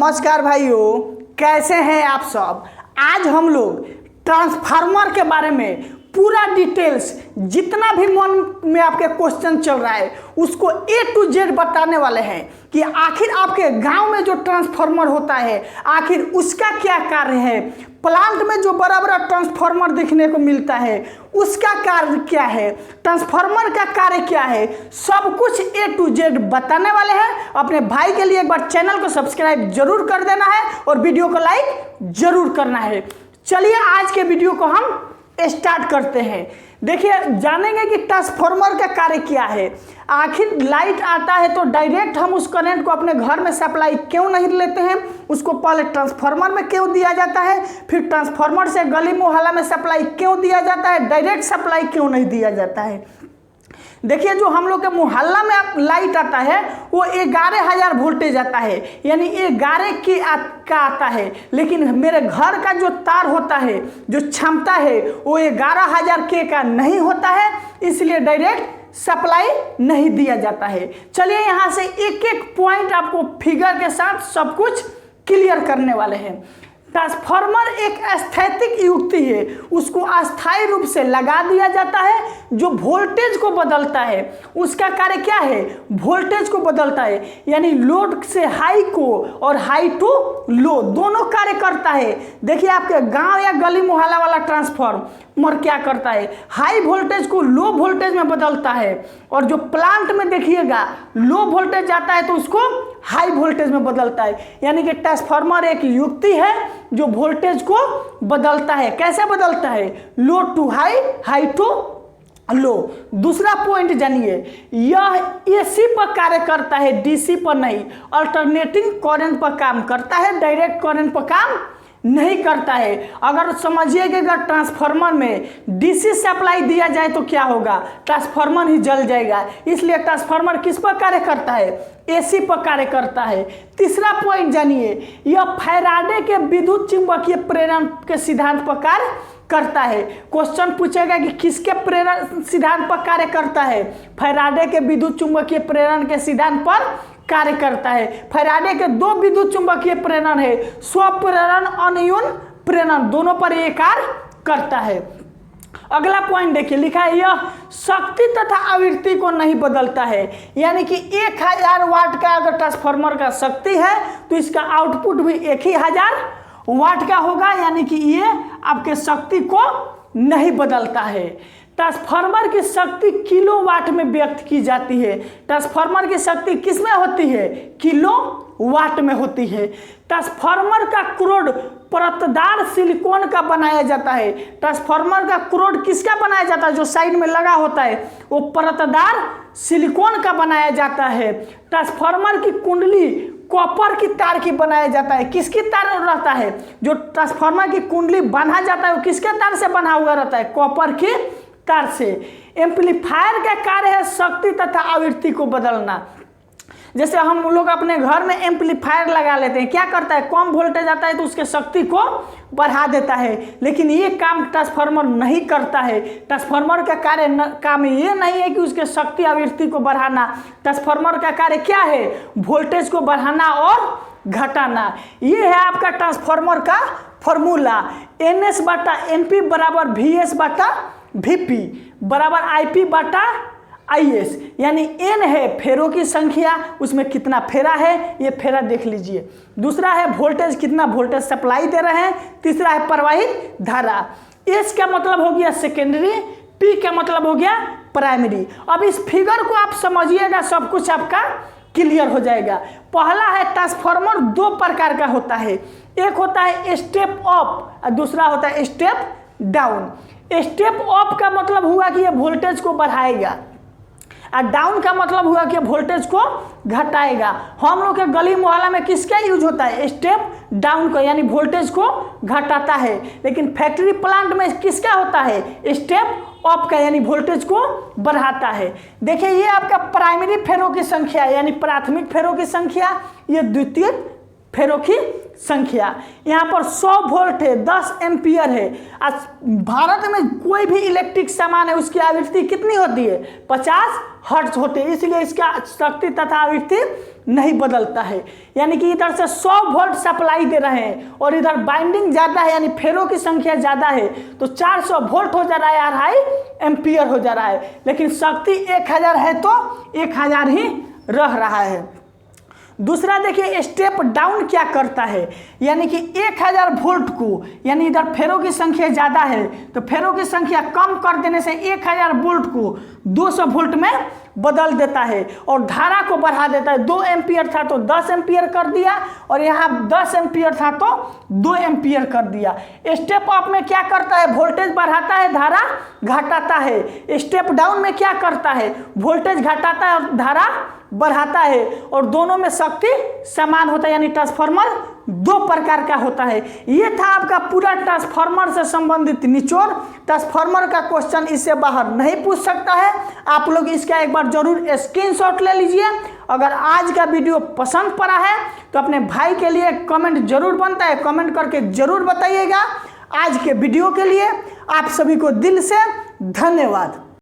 नमस्कार भाइयों, कैसे हैं आप सब। आज हम लोग ट्रांसफार्मर के बारे में पूरा डिटेल्स जितना भी मन में आपके क्वेश्चन चल रहा है उसको A to Z बताने वाले हैं कि आखिर आपके गांव में जो ट्रांसफार्मर होता है आखिर उसका क्या कार्य है। प्लांट में जो बड़ा बड़ा ट्रांसफार्मर देखने को मिलता है उसका कार्य क्या है, ट्रांसफार्मर का कार्य क्या है, सब कुछ A to Z बताने वाले हैं। अपने भाई के लिए एक बार चैनल को सब्सक्राइब जरूर कर देना है और वीडियो को लाइक जरूर करना है। चलिए आज के वीडियो को हम स्टार्ट करते हैं। देखिए, जानेंगे कि ट्रांसफार्मर का कार्य क्या है। आखिर लाइट आता है तो डायरेक्ट हम उस करंट को अपने घर में सप्लाई क्यों नहीं लेते हैं, उसको पहले ट्रांसफार्मर में क्यों दिया जाता है, फिर ट्रांसफार्मर से गली मोहल्ला में सप्लाई क्यों दिया जाता है, डायरेक्ट सप्लाई क्यों नहीं दिया जाता है। देखिए, जो हम लोग के मोहल्ला में लाइट आता है वो 11,000 वोल्टेज आता है, यानी 11 का आता है। लेकिन मेरे घर का जो तार होता है, जो क्षमता है, वो 11,000 के का नहीं होता है, इसलिए डायरेक्ट सप्लाई नहीं दिया जाता है। चलिए यहाँ से एक एक पॉइंट आपको फिगर के साथ सब कुछ क्लियर करने वाले हैं। ट्रांसफार्मर एक स्थैतिक युक्ति है, उसको अस्थायी रूप से लगा दिया जाता है जो वोल्टेज को बदलता है। उसका कार्य क्या है, वोल्टेज को बदलता है, यानी लोड से हाई को और हाई टू लो दोनों कार्य करता है। देखिए, आपके गांव या गली मोहल्ला वाला ट्रांसफार्मर क्या करता है, हाई वोल्टेज को लो वोल्टेज में बदलता है, और जो प्लांट में देखिएगा लो वोल्टेज जाता है तो उसको हाई वोल्टेज में बदलता है। यानी कि ट्रांसफार्मर एक युक्ति है जो वोल्टेज को बदलता है। कैसे बदलता है, लो to high, high to low. दूसरा पॉइंट जानिए, यह एसी पर कार्य करता है, डीसी पर नहीं। अल्टरनेटिंग करंट पर काम करता है, डायरेक्ट करंट पर काम नहीं करता है। अगर समझिए कि अगर ट्रांसफार्मर में डीसी सप्लाई दिया जाए तो क्या होगा, ट्रांसफार्मर ही जल जाएगा। इसलिए ट्रांसफार्मर किस पर कार्य करता है, एसी पर कार्य करता है। तीसरा पॉइंट जानिए, यह फैराडे के विद्युत चुंबकीय प्रेरण के सिद्धांत पर कार्य करता है। क्वेश्चन पूछेगा कि किसके प्रेरण सिद्धांत पर कार्य करता है, फैराडे के विद्युत चुंबकीय प्रेरण के सिद्धांत पर कार्य करता है। फैराडे के दो विद्युत चुंबकीय प्रेरण है, स्वप्रेरण, अनयून प्रेरण, दोनों पर यह कार्य करता है। अगला पॉइंट देखिए, लिखा है यह शक्ति तथा आवृत्ति को नहीं बदलता है। यानी कि 1000 वाट का अगर ट्रांसफार्मर का शक्ति है तो इसका आउटपुट भी 1000 वाट का होगा, यानी कि ये आपके शक्ति को नहीं बदलता है। ट्रांसफार्मर की शक्ति किलोवाट में व्यक्त की जाती है। ट्रांसफार्मर की शक्ति किस में होती है, किलोवाट में होती है। ट्रांसफार्मर का क्रोड परतदार सिलिकॉन का बनाया जाता है। ट्रांसफार्मर का क्रोड किसका बनाया जाता है, जो साइड में लगा होता है वो परतदार सिलिकॉन का बनाया जाता है। ट्रांसफार्मर की कुंडली कॉपर की तार की बनाया जाता है। किसकी तार रहता है, जो ट्रांसफार्मर की कुंडली बांधा जाता है वो किसके तार से बना हुआ रहता है, कॉपर की तार से। एम्पलीफायर का कार्य है शक्ति तथा आवृत्ति को बदलना। जैसे हम लोग अपने घर में एम्पलीफायर लगा लेते हैं, क्या करता है, कम वोल्टेज आता है तो उसके शक्ति को बढ़ा देता है, लेकिन ये काम ट्रांसफार्मर नहीं करता है। ट्रांसफार्मर का कार्य काम ये नहीं है कि उसके शक्ति आवृत्ति को बढ़ाना। ट्रांसफार्मर का कार्य क्या है, वोल्टेज को बढ़ाना और घटाना। ये है आपका ट्रांसफार्मर का फॉर्मूला, NS बटा NP बराबर VS बटा VP बराबर IP बटा IS। यानी N है फेरों की संख्या, उसमें कितना फेरा है ये फेरा देख लीजिए। दूसरा है वोल्टेज, कितना वोल्टेज सप्लाई दे रहे हैं। तीसरा है प्रवाहित धारा। S का मतलब हो गया सेकेंडरी, P का मतलब हो गया प्राइमरी। अब इस फिगर को आप समझिएगा, सब कुछ आपका क्लियर हो जाएगा। पहला है ट्रांसफार्मर दो प्रकार का होता है, एक होता है स्टेप अप और दूसरा होता है स्टेप डाउन। स्टेप अप का मतलब हुआ कि ये वोल्टेज को बढ़ाएगा और डाउन का मतलब हुआ कि वोल्टेज को घटाएगा। हम लोग के गली मोहल्ला में किसका यूज होता है, स्टेप डाउन का, यानी वोल्टेज को घटाता है। लेकिन फैक्ट्री प्लांट में किसका होता है, स्टेप अप का, यानी वोल्टेज को बढ़ाता है। देखिए, ये आपका प्राइमरी फेरों की संख्या यानी प्राथमिक फेरों की संख्या, ये द्वितीय फेरो की संख्या। यहाँ पर 100 वोल्ट है, 10 एम्पियर है। आज भारत में कोई भी इलेक्ट्रिक सामान है उसकी आवृत्ति कितनी होती है? 50 हर्ट्ज होती है, इसलिए इसका शक्ति तथा आवृत्ति नहीं बदलता है। यानी कि इधर से 100 वोल्ट सप्लाई दे रहे हैं और इधर बाइंडिंग ज़्यादा है, यानी फेरो की संख्या ज़्यादा है, तो 400 वोल्ट हो जा रहा है, अढ़ाई एम्पियर हो जा रहा है। लेकिन शक्ति 1000 है तो 1000 ही रह रहा है। दूसरा देखिए, स्टेप डाउन क्या करता है, यानी कि 1000 वोल्ट को, यानी इधर फेरो की संख्या ज़्यादा है तो फेरो की संख्या कम कर देने से 1000 वोल्ट को 200 वोल्ट में बदल देता है और धारा को बढ़ा देता है। 2 एम्पियर था तो 10 एम्पियर कर दिया और यहाँ 10 एम्पियर था तो 2 एम्पियर कर दिया। स्टेप अप में क्या करता है? वोल्टेज बढ़ाता है, धारा घटाता है। स्टेप डाउन में क्या करता है? वोल्टेज घटाता है और धारा बढ़ाता है और दोनों में शक्ति समान होता है, यानी ट्रांसफार्मर 2 प्रकार का होता है। ये था आपका पूरा ट्रांसफार्मर से संबंधित निचोड़। ट्रांसफार्मर का क्वेश्चन इससे बाहर नहीं पूछ सकता है। आप लोग इसका एक बार जरूर स्क्रीनशॉट ले लीजिए। अगर आज का वीडियो पसंद पड़ा है तो अपने भाई के लिए कमेंट जरूर बनता है, कमेंट करके जरूर बताइएगा। आज के वीडियो के लिए आप सभी को दिल से धन्यवाद।